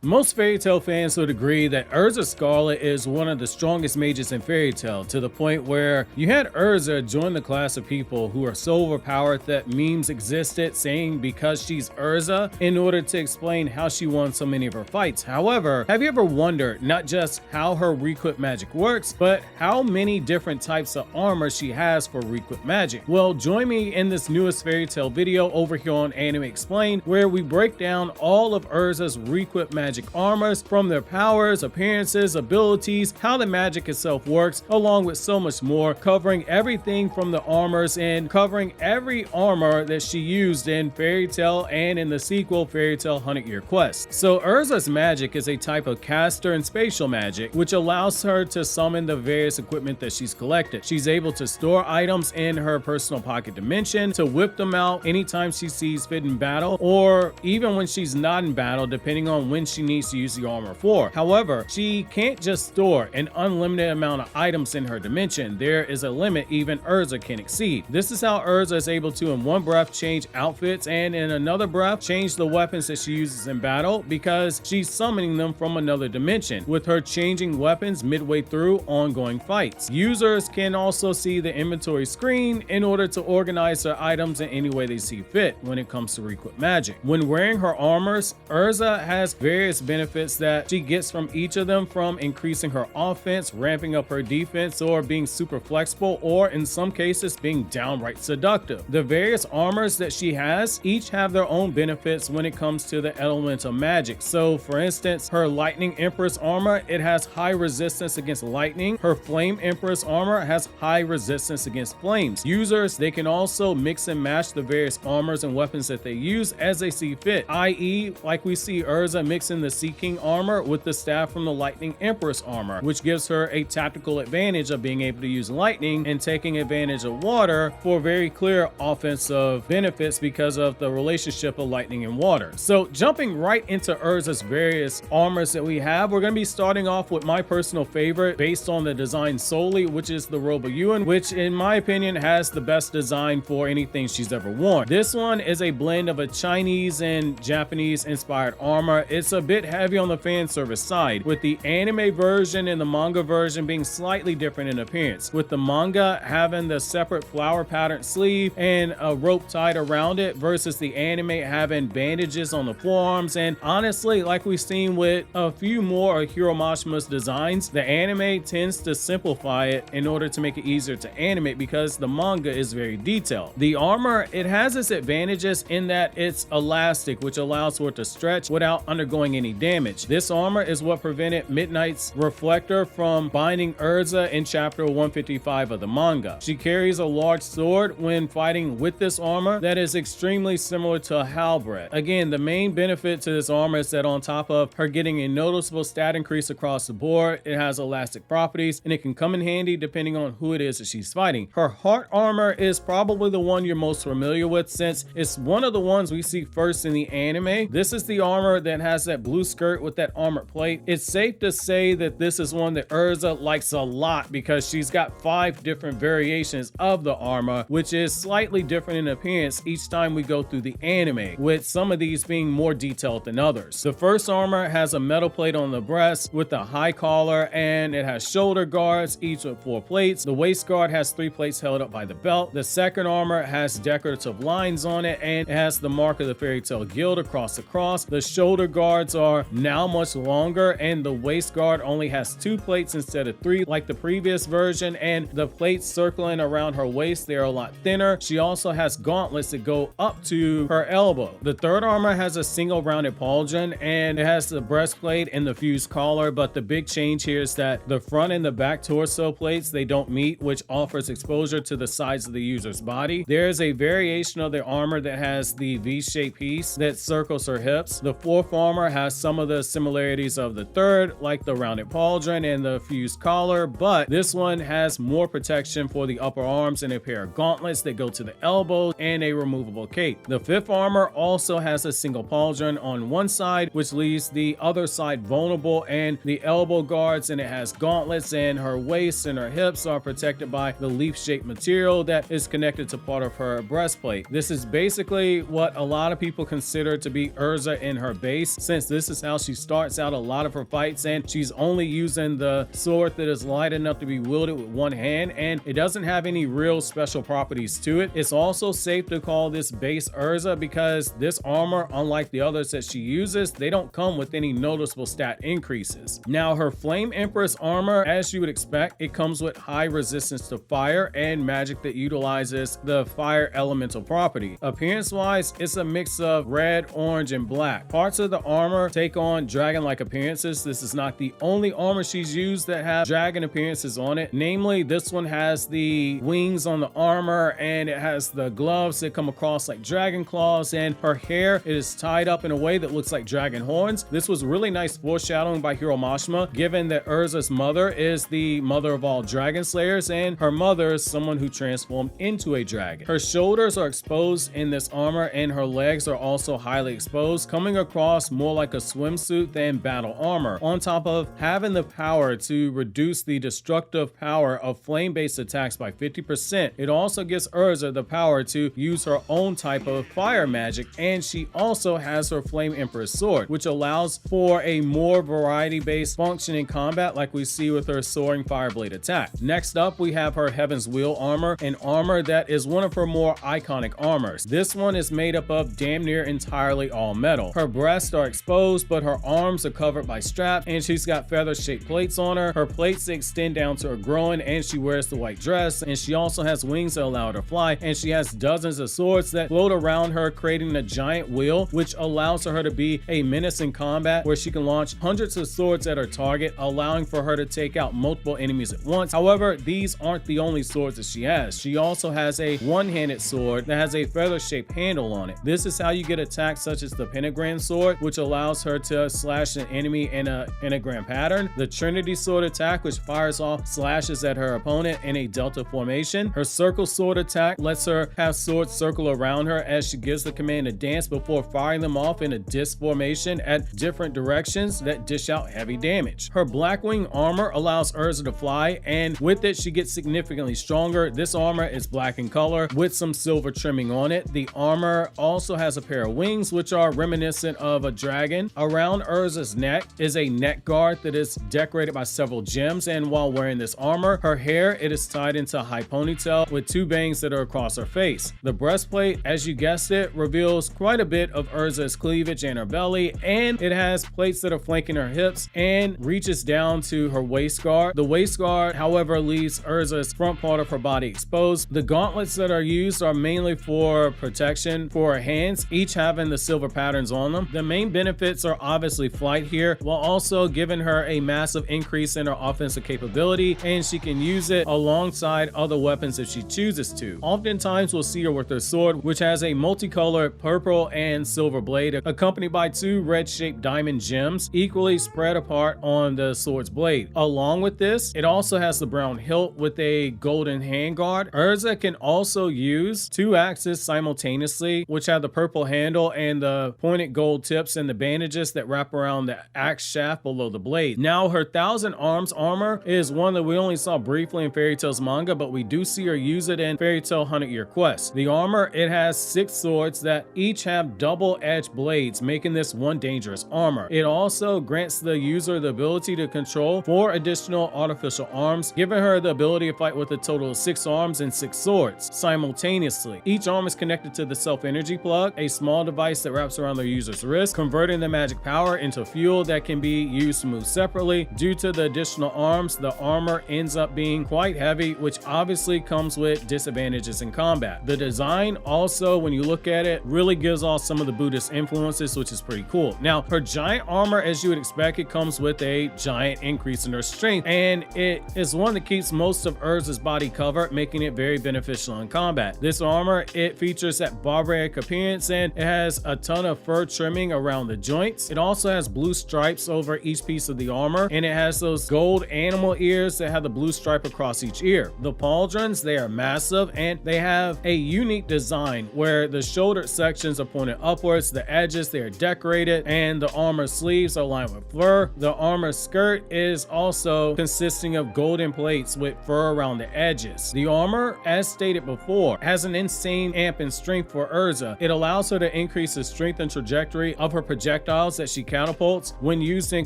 Most Fairy Tail fans would agree that Erza Scarlet is one of the strongest mages in Fairy Tail, to the point where you had Erza join the class of people who are so overpowered that memes existed saying because she's Erza in order to explain how she won so many of her fights. However, have you ever wondered not just how her Requip magic works, but how many different types of armor she has for Requip magic? Well, join me in this newest Fairy Tail video over here on Anime Explained, where we break down all of Erza's Requip magic armors, from their powers, appearances, abilities, how the magic itself works, along with so much more, covering everything from the armors and covering every armor that she used in Fairy Tail and in the sequel Fairy Tail 100 Year Quest. So Erza's magic is a type of caster and spatial magic, which allows her to summon the various equipment that she's collected. She's able to store items in her personal pocket dimension, to whip them out anytime she sees fit in battle, or even when she's not in battle, depending on when she needs to use the armor for. However, she can't just store an unlimited amount of items in her dimension. There is a limit even Erza can exceed. This is how Erza is able to in one breath change outfits and in another breath change the weapons that she uses in battle, because she's summoning them from another dimension, with her changing weapons midway through ongoing fights. Users can also see the inventory screen in order to organize their items in any way they see fit when it comes to Requip magic. When wearing her armors, Erza has various benefits that she gets from each of them, from increasing her offense, ramping up her defense, or being super flexible, or in some cases being downright seductive. The various armors that she has each have their own benefits when it comes to the elemental magic. So for instance, her Lightning Empress armor, it has high resistance against lightning. Her Flame Empress armor has high resistance against flames. Users, they can also mix and match the various armors and weapons that they use as they see fit, i.e. like we see Erza mixing the Sea King armor with the staff from the Lightning Empress armor, which gives her a tactical advantage of being able to use lightning and taking advantage of water for very clear offensive benefits because of the relationship of lightning and water. So jumping right into Erza's various armors that we have, we're going to be starting off with my personal favorite based on the design solely, which is the Robe Yūen, which in my opinion has the best design for anything she's ever worn. This one is a blend of a Chinese and Japanese inspired armor. It's a bit heavy on the fan service side, with the anime version and the manga version being slightly different in appearance, with the manga having the separate flower pattern sleeve and a rope tied around it, versus the anime having bandages on the forearms. And honestly, like we've seen with a few more of Hiro Mashima's designs, the anime tends to simplify it in order to make it easier to animate, because the manga is very detailed. The armor, it has its advantages in that it's elastic, which allows for it to stretch without undergoing any damage. This armor is what prevented Midnight's reflector from binding Erza in chapter 155 of the manga. She carries a large sword when fighting with this armor that is extremely similar to a halberd. Again, the main benefit to this armor is that on top of her getting a noticeable stat increase across the board, it has elastic properties and it can come in handy depending on who it is that she's fighting. Her heart armor is probably the one you're most familiar with, since it's one of the ones we see first in the anime. This is the armor that has that blue skirt with that armor plate. It's safe to say that this is one that Erza likes a lot, because she's got 5 different variations of the armor, which is slightly different in appearance each time we go through the anime, with some of these being more detailed than others. The first armor has a metal plate on the breast with a high collar, and it has shoulder guards, each with 4 plates. The waist guard has 3 plates held up by the belt. The second armor has decorative lines on it, and it has the mark of the Fairy Tail Guild across the cross. The shoulder guards are now much longer, and the waist guard only has 2 plates instead of 3 like the previous version, and the plates circling around her waist, they are a lot thinner. She also has gauntlets that go up to her elbow. The third armor has a single rounded pauldron, and it has the breastplate and the fused collar, but the big change here is that the front and the back torso plates, they don't meet, which offers exposure to the sides of the user's body. There's a variation of the armor that has the V-shaped piece that circles her hips. The fourth armor has some of the similarities of the third, like the rounded pauldron and the fused collar, but this one has more protection for the upper arms and a pair of gauntlets that go to the elbows and a removable cape. The fifth armor also has a single pauldron on one side, which leaves the other side vulnerable, and the elbow guards, and it has gauntlets, and her waist and her hips are protected by the leaf-shaped material that is connected to part of her breastplate. This is basically what a lot of people consider to be Erza in her base, since This is how she starts out a lot of her fights, and she's only using the sword that is light enough to be wielded with one hand, and it doesn't have any real special properties to it. It's also safe to call this base Erza because this armor, unlike the others that she uses, they don't come with any noticeable stat increases. Now her Flame Empress armor, as you would expect, it comes with high resistance to fire and magic that utilizes the fire elemental property. Appearance wise, it's a mix of red, orange, and black. Parts of the armor take on dragon-like appearances. This is not the only armor she's used that have dragon appearances on it. Namely, this one has the wings on the armor, and it has the gloves that come across like dragon claws, and her hair is tied up in a way that looks like dragon horns. This was really nice foreshadowing by Hiro Mashima, given that Erza's mother is the mother of all dragon slayers, and her mother is someone who transformed into a dragon. Her shoulders are exposed in this armor, and her legs are also highly exposed, coming across more like a swimsuit than battle armor. On top of having the power to reduce the destructive power of flame-based attacks by 50%, it also gives Erza the power to use her own type of fire magic, and she also has her Flame Empress sword, which allows for a more variety-based function in combat like we see with her soaring fireblade attack. Next up, we have her Heaven's Wheel armor, an armor that is one of her more iconic armors. This one is made up of damn near entirely all metal. Her breasts are exposed, but her arms are covered by straps, and she's got feather-shaped plates on her. Her plates extend down to her groin, and she wears the white dress, and she also has wings that allow her to fly, and she has dozens of swords that float around her, creating a giant wheel, which allows for her to be a menace in combat, where she can launch hundreds of swords at her target, allowing for her to take out multiple enemies at once. However, these aren't the only swords that she has. She also has a one-handed sword that has a feather-shaped handle on it. This is how you get attacks such as the pentagram sword, which allows her to slash an enemy in a pentagram pattern, the Trinity sword attack, which fires off slashes at her opponent in a delta formation. Her circle sword attack lets her have swords circle around her as she gives the command to dance before firing them off in a disc formation at different directions that dish out heavy damage. Her Blackwing armor allows Erza to fly, and with it she gets significantly stronger. This armor is black in color with some silver trimming on it. The armor also has a pair of wings which are reminiscent of a dragon. Around Erza's neck is a neck guard that is decorated by several gems, and while wearing this armor, her hair, it is tied into a high ponytail with two bangs that are across her face. The breastplate, as you guessed it, reveals quite a bit of Erza's cleavage and her belly, and it has plates that are flanking her hips and reaches down to her waist guard. The waist guard, however, leaves Erza's front part of her body exposed. The gauntlets that are used are mainly for protection for her hands, each having the silver patterns on them. The main benefits are obviously flight here, while also giving her a massive increase in her offensive capability, and she can use it alongside other weapons if she chooses to. Oftentimes we'll see her with her sword, which has a multicolored purple and silver blade accompanied by two red-shaped diamond gems equally spread apart on the sword's blade. Along with this, it also has the brown hilt with a golden handguard. Erza can also use two axes simultaneously, which have the purple handle and the pointed gold tips and the bandages that wrap around the axe shaft below the blade. Now her Thousand Arms armor is one that we only saw briefly in Fairy Tail's manga, but we do see her use it in Fairy Tail 100-Year Quest. The armor, it has 6 swords that each have double-edged blades, making this one dangerous armor. It also grants the user the ability to control 4 additional artificial arms, giving her the ability to fight with a total of 6 arms and 6 swords simultaneously. Each arm is connected to the self-energy plug, a small device that wraps around their user's wrist, converting the magic power into fuel that can be used to move separately. Due to the additional arms, the armor ends up being quite heavy, which obviously comes with disadvantages in combat. The design also, when you look at it, really gives off some of the Buddhist influences, which is pretty cool. Now, her giant armor, as you would expect, it comes with a giant increase in her strength, and it is one that keeps most of Erza's body covered, making it very beneficial in combat. This armor, it features that barbaric appearance, and it has a ton of fur trimming around the joints. It also has blue stripes over each piece of the armor, and it has those gold animal ears that have the blue stripe across each ear. The pauldrons, they are massive, and they have a unique design where the shoulder sections are pointed upwards, the edges, they are decorated, and the armor sleeves are lined with fur. The armor skirt is also consisting of golden plates with fur around the edges. The armor, as stated before, has an insane amp in strength for Erza. It allows her to increase the strength and trajectory of her projectile projectiles that she catapults. When used in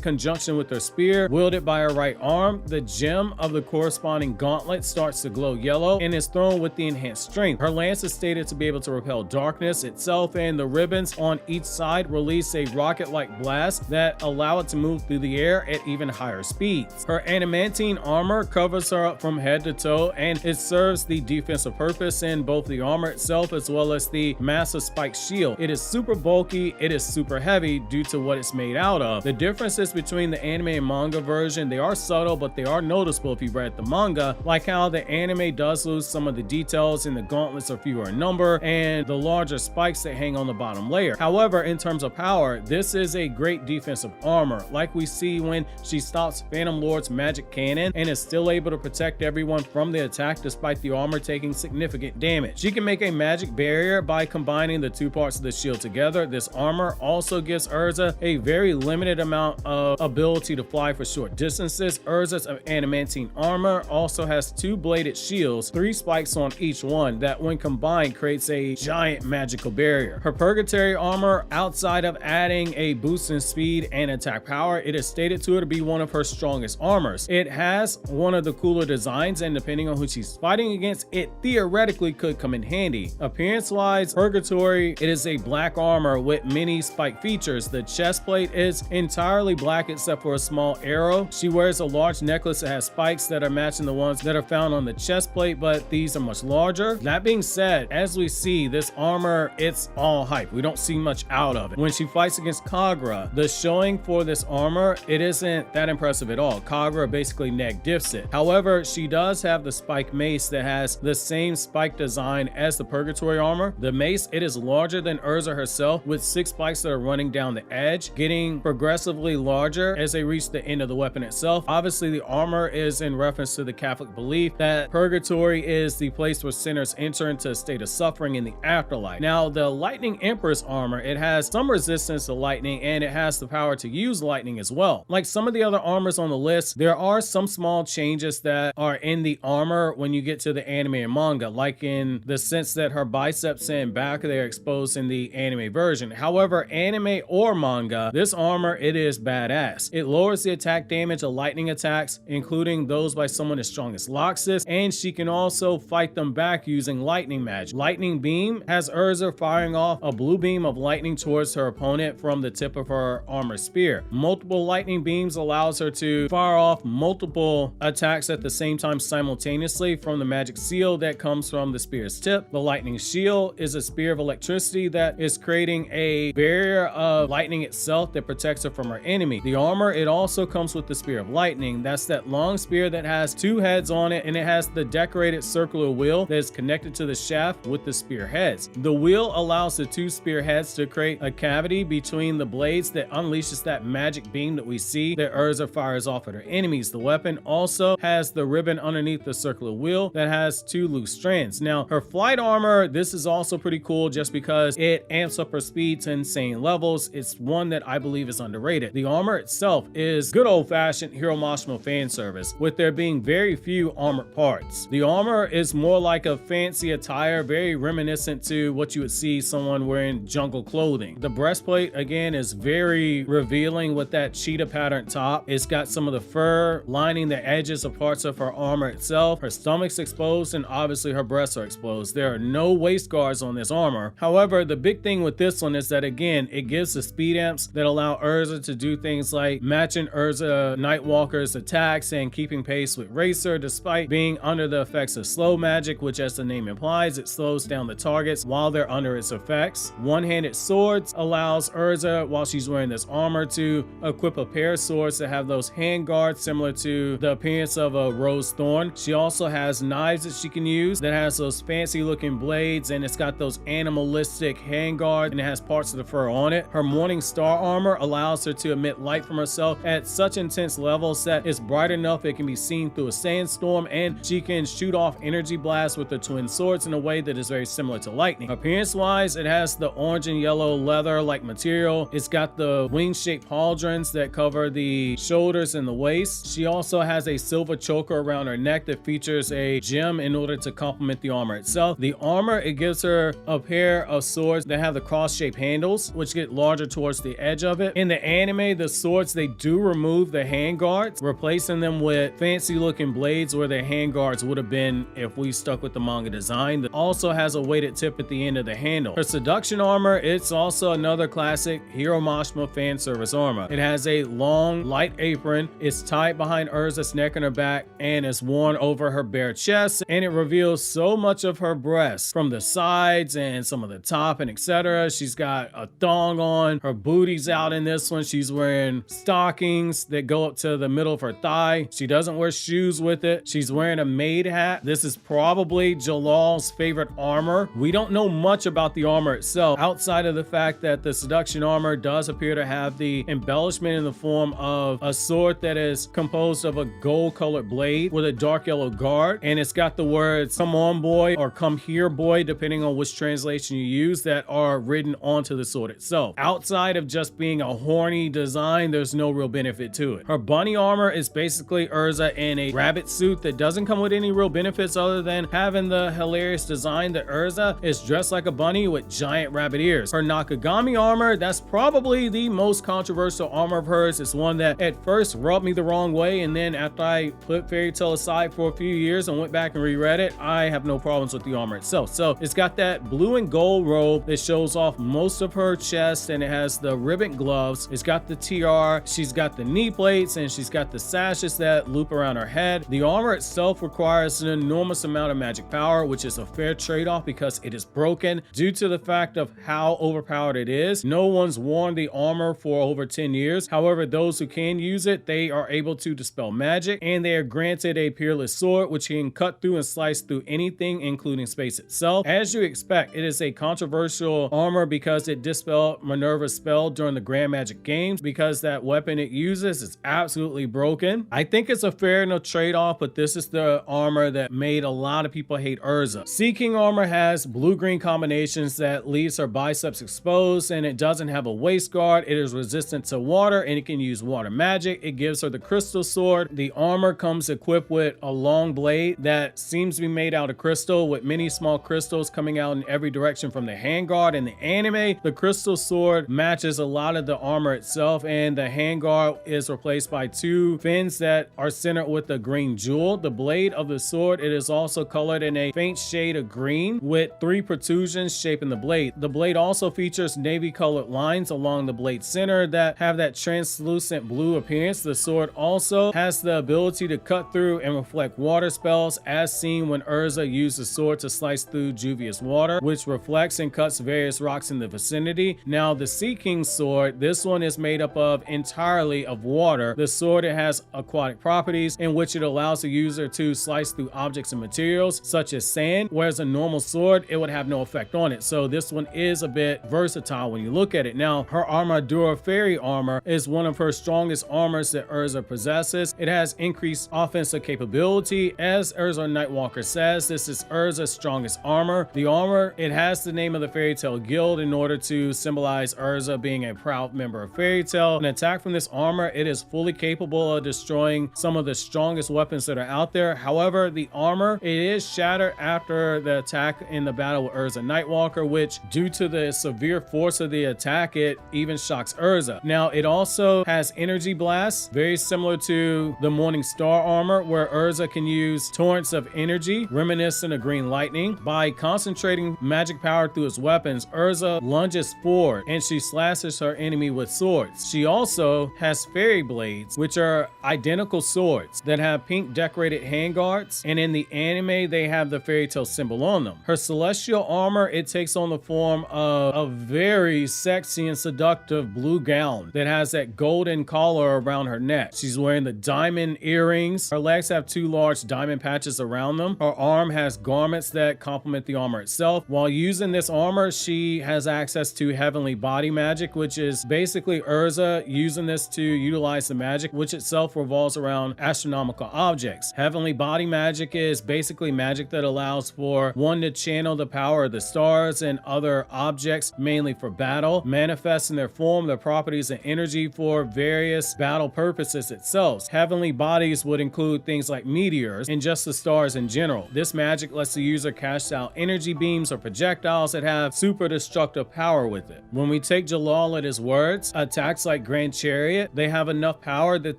conjunction with her spear, wielded by her right arm, the gem of the corresponding gauntlet starts to glow yellow and is thrown with the enhanced strength. Her lance is stated to be able to repel darkness itself, and the ribbons on each side release a rocket-like blast that allow it to move through the air at even higher speeds. Her adamantine armor covers her up from head to toe, and it serves the defensive purpose in both the armor itself as well as the massive spiked shield. It is super bulky, it is super heavy due to what it's made out of. The differences between the anime and manga version, they are subtle, but they are noticeable if you've read the manga, like how the anime does lose some of the details and the gauntlets are fewer in number and the larger spikes that hang on the bottom layer. However, in terms of power, this is a great defensive armor, like we see when she stops Phantom Lord's magic cannon and is still able to protect everyone from the attack despite the armor taking significant damage. She can make a magic barrier by combining the two parts of the shield together. This armor also gives Erza a very limited amount of ability to fly for short distances. Erza's adamantine armor also has two bladed shields, 3 spikes on each one, that when combined creates a giant magical barrier. Her Purgatory armor, outside of adding a boost in speed and attack power, it is stated to her to be one of her strongest armors. It has one of the cooler designs, and depending on who she's fighting against, it theoretically could come in handy. Appearance wise, Purgatory, it is a black armor with many spike features. The chest plate is entirely black except for a small arrow. She wears a large necklace that has spikes that are matching the ones that are found on the chest plate, but these are much larger. That being said, as we see, this armor, it's all hype. We don't see much out of it. When she fights against Kagura, the showing for this armor, it isn't that impressive at all. Kagura basically neg diffs it. However, she does have the spike mace that has the same spike design as the Purgatory armor. The mace, it is larger than Erza herself, with 6 spikes that are running down the edge, getting progressively larger as they reach the end of the weapon itself. Obviously, the armor is in reference to the Catholic belief that Purgatory is the place where sinners enter into a state of suffering in the afterlife. Now, the Lightning Empress armor, it has some resistance to lightning, and it has the power to use lightning as well. Like some of the other armors on the list, there are some small changes that are in the armor when you get to the anime and manga, like in the sense that her biceps and back, they're exposed in the anime version. However, anime or manga, this armor, it is badass. It lowers the attack damage of lightning attacks, including those by someone as strong as Loxus, and she can also fight them back using lightning magic. Lightning Beam has Erza firing off a blue beam of lightning towards her opponent from the tip of her armor spear. Multiple lightning beams allows her to fire off multiple attacks at the same time simultaneously from the magic seal that comes from the spear's tip. The lightning shield is a spear of electricity that is creating a barrier of lightning itself that protects her from her enemy. The armor, it also comes with the spear of lightning. That's that long spear that has 2 heads on it, and it has the decorated circular wheel that is connected to the shaft with the spear heads. The wheel allows the 2 spear heads to create a cavity between the blades that unleashes that magic beam that we see that Erza fires off at her enemies. The weapon also has the ribbon underneath the circular wheel that has 2 loose strands. Now, her flight armor, this is also pretty cool just because it amps up her speed to insane levels. It's one that I believe is underrated. The armor itself is good old-fashioned Hero Mashima fan service, with there being very few armored parts. The armor is more like a fancy attire, very reminiscent to what you would see someone wearing jungle clothing. The breastplate, again, is very revealing with that cheetah pattern top. It's got some of the fur lining the edges of parts of her armor itself. Her stomach's exposed, and obviously her breasts are exposed. There are no waist guards on this armor. However, the big thing with this one is that, again, it gives the speed amps that allow Erza to do things like matching Erza Nightwalker's attacks and keeping pace with Racer, despite being under the effects of slow magic, which, as the name implies, it slows down the targets while they're under its effects. One-handed swords allows Erza, while she's wearing this armor, to equip a pair of swords that have those hand guards similar to the appearance of a rose thorn. She also has knives that she can use that has those fancy looking blades, and it's got those animalistic hand guards, and it has parts of the fur on it. Her Morning Star armor allows her to emit light from herself at such intense levels that it's bright enough it can be seen through a sandstorm, and she can shoot off energy blasts with the twin swords in a way that is very similar to lightning. Appearance wise, it has the orange and yellow leather like material. It's got the wing-shaped pauldrons that cover the shoulders and the waist. She also has a silver choker around her neck that features a gem in order to complement the armor itself. The armor, it gives her a pair of swords that have the cross-shaped handles, which get larger larger towards the edge of it. In the anime, the swords, they do remove the handguards, replacing them with fancy looking blades where the handguards would have been if we stuck with the manga design. It also has a weighted tip at the end of the handle. Her seduction armor, it's also another classic Hiro Mashima fan service armor. It has a long, light apron. It's tied behind Erza's neck and her back, and it's worn over her bare chest, and it reveals so much of her breasts from the sides and some of the top and etc. She's got a thong on. Her booty's out in this one. She's wearing stockings that go up to the middle of her thigh. She doesn't wear shoes with it. She's wearing a maid hat. This is probably Jalal's favorite armor. We don't know much about the armor itself, outside of the fact that the seduction armor does appear to have the embellishment in the form of a sword that is composed of a gold colored blade with a dark yellow guard, and it's got the words "come on boy" or "come here boy," depending on which translation you use, that are written onto the sword itself. Outside of just being a horny design, there's no real benefit to it. Her bunny armor is basically Erza in a rabbit suit that doesn't come with any real benefits other than having the hilarious design that Erza is dressed like a bunny with giant rabbit ears. Her Nakagami armor, that's probably the most controversial armor of hers. It's one that at first rubbed me the wrong way, and then after I put Fairy Tail aside for a few years and went back and reread it, I have no problems with the armor itself. So it's got that blue and gold robe that shows off most of her chest, and it has the ribbon gloves. It's got the tiara. She's got the knee plates, and she's got the sashes that loop around her head. The armor itself requires an enormous amount of magic power, which is a fair trade-off because it is broken due to the fact of how overpowered it is. No one's worn the armor for over 10 years. However, those who can use it, they are able to dispel magic, and they are granted a peerless sword which can cut through and slice through anything, including space itself. As you expect, it is a controversial armor because it dispelled Minerva's spell during the Grand Magic Games, because that weapon it uses is absolutely broken. I think it's a fair enough trade-off, but this is the armor that made a lot of people hate Erza. Sea King armor has blue-green combinations that leaves her biceps exposed, and it doesn't have a waist guard. It is resistant to water, and it can use water magic. It gives her the crystal sword. The armor comes equipped with a long blade that seems to be made out of crystal, with many small crystals coming out in every direction from the handguard. In the anime, the crystal sword matches a lot of the armor itself, and the handguard is replaced by two fins that are centered with a green jewel. The blade of the sword, it is also colored in a faint shade of green with 3 protrusions shaping the blade. The blade also features navy colored lines along the blade center that have that translucent blue appearance. The sword also has the ability to cut through and reflect water spells, as seen when Erza used the sword to slice through Juvia's water, which reflects and cuts various rocks in the vicinity. Now the Sea King's sword, this one is made up of entirely of water. The sword, it has aquatic properties in which it allows the user to slice through objects and materials such as sand, whereas a normal sword, it would have no effect on it. So this one is a bit versatile when you look at it. Now her Armadura fairy armor is one of her strongest armors that Erza possesses. It has increased offensive capability. As Erza Nightwalker says, this is Erza's strongest armor. The armor, it has the name of the Fairy Tail Guild in order to symbolize Erza being a proud member of Fairy Tail. An attack from this armor, it is fully capable of destroying some of the strongest weapons that are out there. However, the armor, it is shattered after the attack in the battle with Erza Nightwalker, which due to the severe force of the attack, it even shocks Erza. Now it also has energy blasts, very similar to the Morning Star armor, where Erza can use torrents of energy reminiscent of green lightning. By concentrating magic power through his weapons, Erza lunges forward and she slashes her enemy with swords. She also has fairy blades, which are identical swords that have pink decorated handguards, and in the anime they have the Fairy Tail symbol on them. Her celestial armor, it takes on the form of a very sexy and seductive blue gown that has that golden collar around her neck. She's wearing the diamond earrings. Her legs have 2 large diamond patches around them. Her arm has garments that complement the armor itself. While using this armor, she has access to heavenly body magic, which is basically Erza using this to utilize the magic, which itself revolves around astronomical objects. Heavenly body magic is basically magic that allows for one to channel the power of the stars and other objects, mainly for battle, manifest in their form, their properties, and energy for various battle purposes itself. Heavenly bodies would include things like meteors and just the stars in general. This magic lets the user cast out energy beams or projectiles that have super destructive power with it. When we take take Jalal at his words, attacks like Grand Chariot, they have enough power that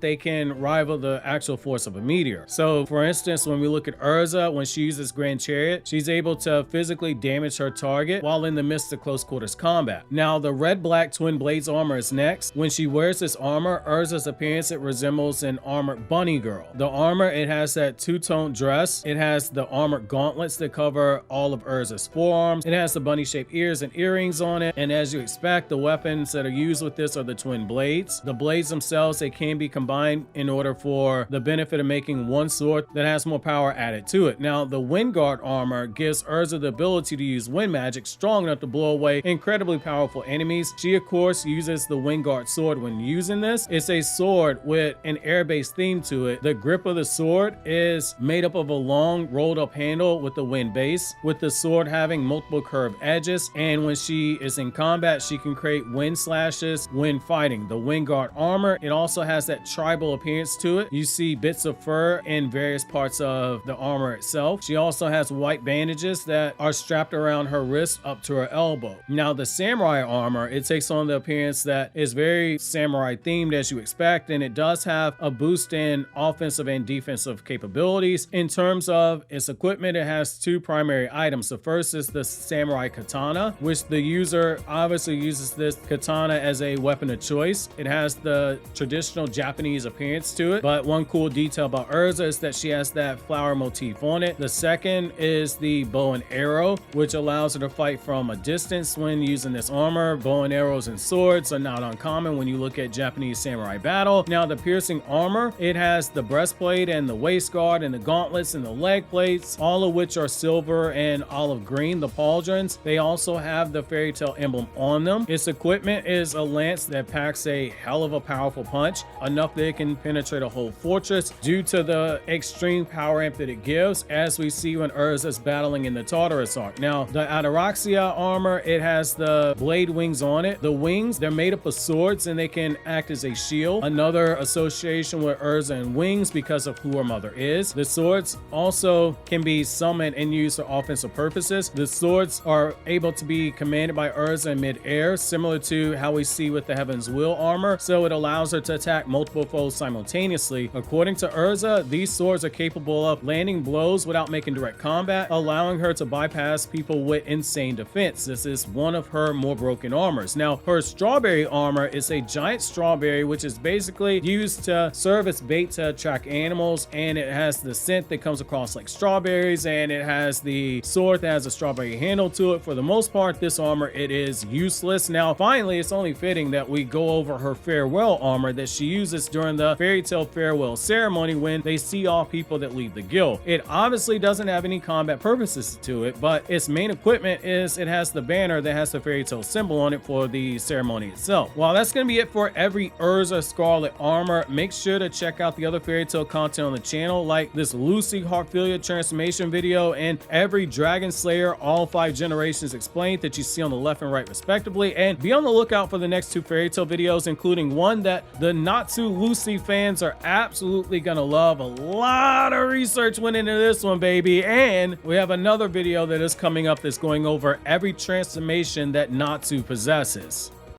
they can rival the actual force of a meteor. So for instance, when we look at Erza, when she uses Grand Chariot, she's able to physically damage her target while in the midst of close quarters combat. Now the red-black twin blades armor is next. When she wears this armor, Erza's appearance, it resembles an armored bunny girl. The armor, it has that two-tone dress. It has the armored gauntlets that cover all of Erza's forearms. It has the bunny-shaped ears and earrings on it. And as you expect, the weapons that are used with this are the twin blades. The blades themselves, they can be combined in order for the benefit of making one sword that has more power added to it. Now, the Wind Guard armor gives Erza the ability to use wind magic strong enough to blow away incredibly powerful enemies. She, of course, uses the Wind Guard sword when using this. It's a sword with an air-based theme to it. The grip of the sword is made up of a long, rolled-up handle with the wind base, with the sword having multiple curved edges. And when she is in combat, she can create wind slashes when fighting. The Wind Guard armor, it also has that tribal appearance to it. You see bits of fur in various parts of the armor itself. She also has white bandages that are strapped around her wrist up to her elbow. Now the samurai armor, it takes on the appearance that is very samurai themed as you expect, and it does have a boost in offensive and defensive capabilities. In terms of its equipment, it has two primary items. The first is the samurai katana, which the user obviously uses this katana as a weapon of choice. It has the traditional Japanese appearance to it, but one cool detail about Erza is that she has that flower motif on it. The second is the bow and arrow, which allows her to fight from a distance when using this armor. Bow and arrows and swords are not uncommon when you look at Japanese samurai battle. Now the piercing armor, it has the breastplate and the waist guard and the gauntlets and the leg plates, all of which are silver and olive green. The pauldrons, they also have the fairy tale emblem on them. Its equipment is a lance that packs a hell of a powerful punch, enough that it can penetrate a whole fortress due to the extreme power amp that it gives, as we see when Erza is battling in the Tartarus arc. Now the Ataraxia armor, it has the blade wings on it. The wings, they're made up of swords and they can act as a shield. Another association with Erza and wings because of who her mother is. The swords also can be summoned and used for offensive purposes. The swords are able to be commanded by Erza in mid-air, similar to how we see with the Heaven's Will armor, so it allows her to attack multiple foes simultaneously. According to Erza, these swords are capable of landing blows without making direct combat, allowing her to bypass people with insane defense. This is one of her more broken armors. Now, her strawberry armor is a giant strawberry, which is basically used to serve as bait to attract animals, and it has the scent that comes across like strawberries, and it has the sword that has a strawberry handle to it. For the most part, this armor, it is useless. Now, finally, it's only fitting that we go over her farewell armor that she uses during the fairy tale farewell ceremony when they see all people that leave the guild. It obviously doesn't have any combat purposes to it, but its main equipment is it has the banner that has the fairy tale symbol on it for the ceremony itself. Well, that's going to be it for every Erza Scarlet armor. Make sure to check out the other fairy tale content on the channel, like this Lucy Heartfilia transformation video and every Dragon Slayer all 5 generations explained that you see on the left and right respectively, and be on the lookout for the next 2 fairy tale videos, including one that the Natsu Lucy fans are absolutely gonna love. A lot of research went into this one, baby, and we have another video that is coming up that's going over every transformation that Natsu possesses.